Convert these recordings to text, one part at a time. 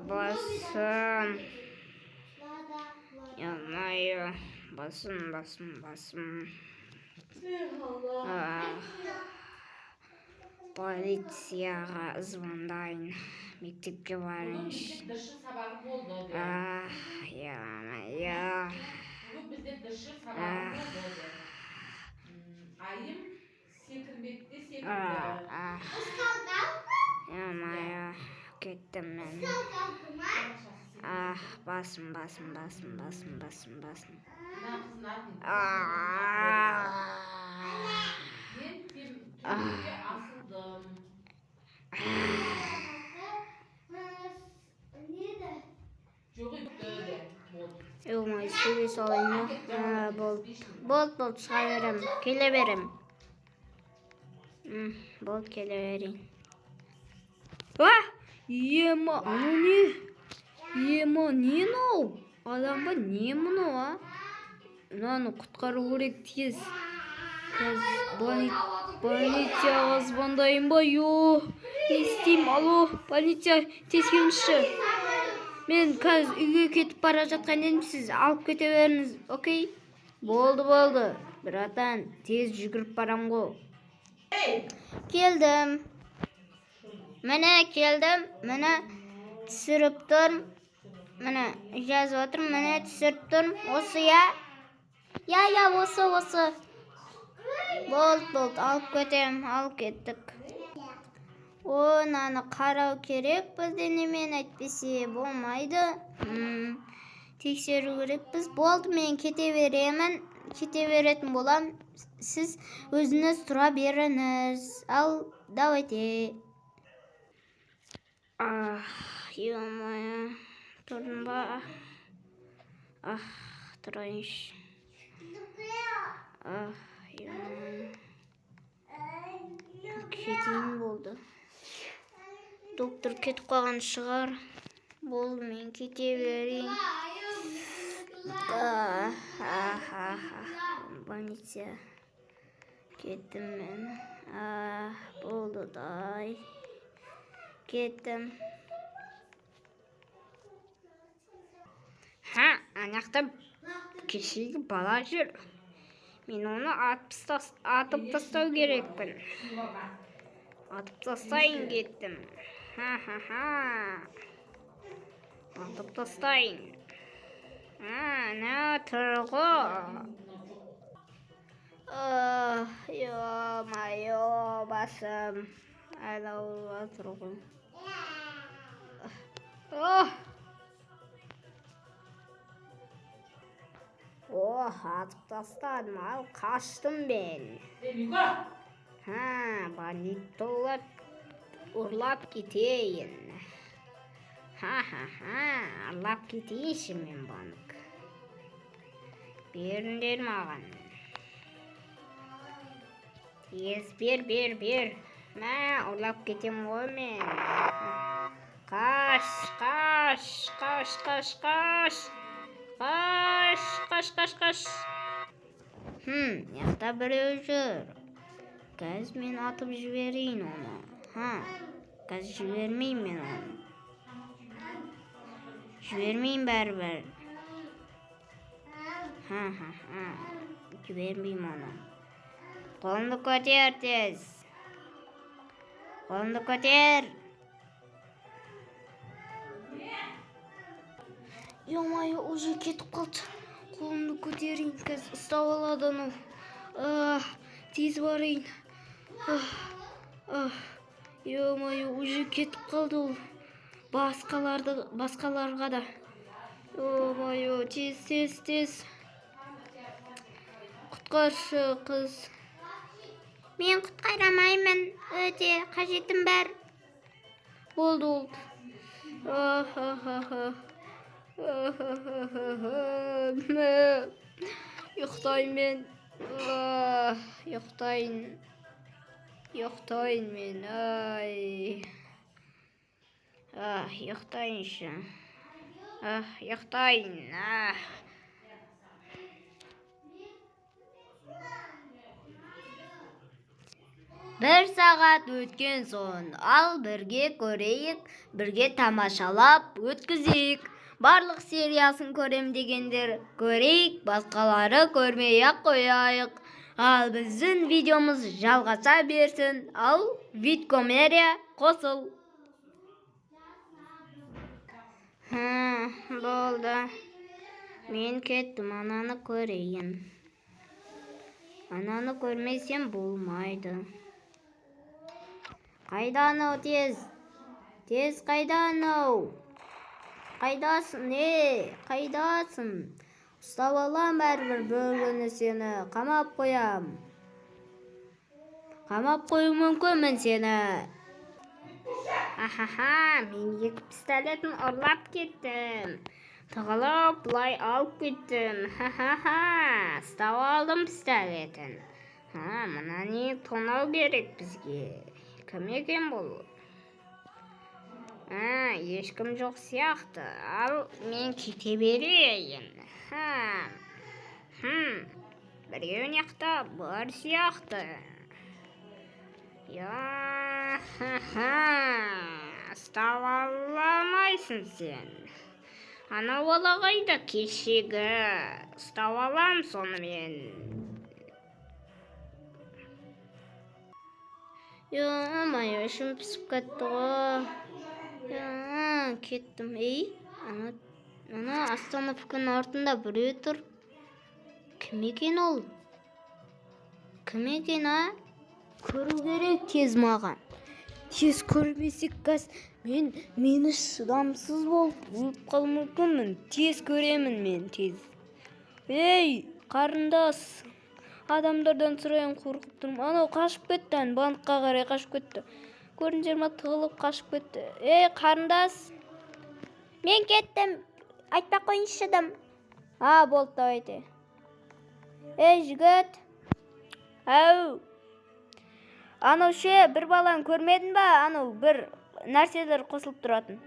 Basım. Yanıyor. Basım. Polisiyaga звондайын. Мектепке барайыншы. Bugün dışı sabahı boldu. Yanıyor. Bugün bizde dışı sabahı boldu. Ayım sekirdi. Yanıyor. Kettim ben. Basım. Ben kızın Ben Türkiye'ye asıldım. Yok, suyu salayım. Bol çığa verem. Kele verem. Bol kele vereyim. Yema, anu ne? Yema, ne o? Adamға не мұны? Мынаны құтқару керек тез. Қазір полицияға звондайын ба? Не істеймін? Алло, полиция, тез келіңізші. Мен қазір үйге кетіп бара жатқан едім, сіз алып кете беріңіз, окей? Болды. Братан, тез жүгіріп барам ғой. Келдім. Міне түсіріп тұрмын. Міне жазып отырмын, міне түсіріп тұрмын. Осы я? Я, осы. Болды, алып кеттік. Наны қарау керек, бізде немен әйтпесе болмайды. Тексеру керекпіз. Болды, мен кете беретін болам. Сіз өзіңіз тұра беріңіз. Ал, давайте. Ё-моё. Тұрдым ба? Тұрайыншы. Кетейін болды. Доктор кетіп қалған шығар. Болды, мен кете берейін. Больница. Кеттім мен. Болды дай. Кеттім. Анақта кешегі бала жүр. Мен оны атып тастау керекпін. Атып тастайын кеттім. Атып тастайын. Тұрғы. Ё-майо, басым. Айлауға тұрғы. Атып тастадым, ал қаштым ben. Бандитті ұрлап кетейін. Ұрлап кетейінші мен банк. Беріңдер маған. Тез бер. Ұрлап кетем ғой мен. Қаш. Яқта біреу жүр. Қазір мен атып жіберейін оны. Қазір жібермеймін мен оны. Жібермеймін бәрібір. Жібермеймін оны. Қолымды көтер тез. Қолымды көтер. Ё-моё, уже кетіп қалды. Қолымды көтерейін, қазір ұстап алады анау. Тез барайын. Ё-моё, уже кетіп қалды ол. Басқаларға да. Ё-моё, тез. Құтқаршы қыз. Мен құтқарамаймын, өте қажетім бар. Болды. Ұйықтайын мен. Ұйықтайын мен. Ұйықтайыншы. Ұйықтайын. 1 сағат өткен соң, ал бірге көрейік, бірге тамашалап өткізейік. Барлық сериясын көрем дегендер көрейік, басқалары көрмей-ақ қояйық. Ал біздің видеомыз жалғаса берсін, ал Видкомерия қосыл. Болды. Мен кеттім, ананы көрейін. Ананы көрмесем болмайды. Қайдан ау тез? Тез қайдан ау? Қайдасың, қайдасың? Ұстап алам әрбір бөлгіні сені, қамап қоям. Қамап қою мүмкінмін сені. Ахаха, мен 2 пистолетін ұрлап кеттім. Тығылып, бұлай алып кеттім. Ха-ха-ха, ұстап алдым пистолетін. Мына не тонау керек бізге. Кім екен бұл? Ешкім жоқ сияқты. Ал мен кете берейін. Біреу неқта бар сияқты. Ұстап аламайсың сен. Ана олағайда кешегі. Ұстап алам сонымен. Майы ішім пісіп кетті ғой. Кеттім. Ана остановканың артында біреу тұр. Кім екен ол? Кім екен, Көру керек тез маған. Тез көрмесек қас, мені шыдамсыз болып қал мүмкінмін. Тез көремін мен, тез. Қарындас. Адамдардан сұрайын қорқып тұрмын. Анау қашып кетті, банкқа қарай қашып кетті. Көрдіңдер ме, тығылып қашып кетті. Қарындас. Мен кеттім. Айтпақ қойыншы шыдым. Болды, давайте. Жігіт. Ау. Анау бір баланы көрмедің ба? Анау бір нәрселер қосылып тұратын.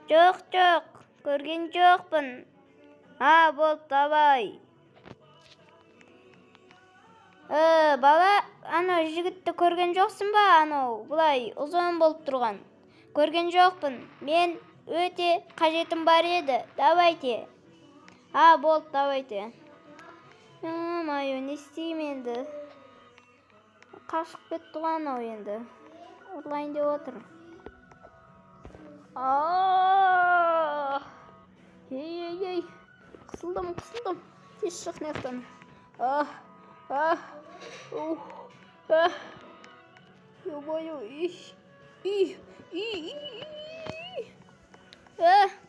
Жоқ, көрген жоқпын. Болды, давай. Бала, анау жігітті көрген жоқсың ба? Анау бұлай ұзын болып тұрған. Көрген жоқпын. Мен өте қажетім бар еді. Давайте. Болды, давайте. Майы, не істеймін енді? Қашып кетті анау енді. Ұрлайын деп отыр. Қысылдым. Тез шық нектен.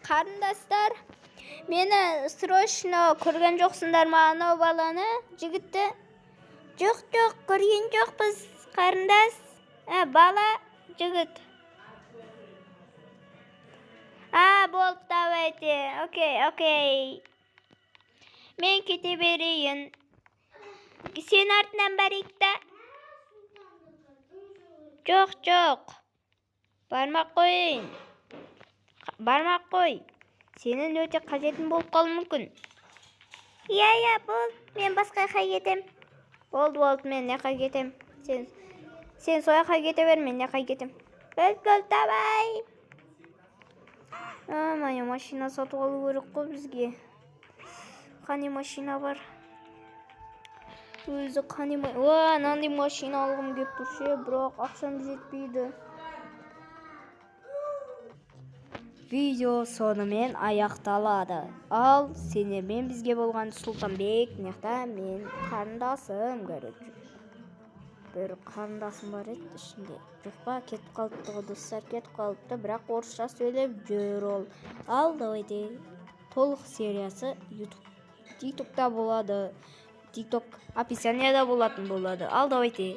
Қарындастар, мені срочно көрген жоқсыңдар ма анау баланы, жігітті? Жоқ, көрген жоқпыз, қарындас. Бала, жігіт. Болды, давайте. Окей. Мен кете берейін. Сен артынан барайық та? Жоқ. Бармақ қой. Сенің өте қажетін болып қал мүмкін. Болды. Мен басқа жаққа кетем. Болды, мен жаққа кетем. Сен сояққа кете бер, мен жаққа кетем. Болды, давай. Машина сатып алу керек қой бізге. Қане машина бар? Өзі қане нандай машина алғым кеп тұршы, бірақ ақшам жетпейді. Видео сонымен аяқталады. Ал сенермен бізге болған Сұлтанбек, мен қарындасым көріп жүр. Бір қарындасым бар еді ішінде. Жоққа кетіп қалыпты, достар кетіп қалыпты, бірақ орысша сөйлеп жүр ол. Ал давайте толық сериясы TikTok'та болады. TikTok описанияда болады. Ал давайте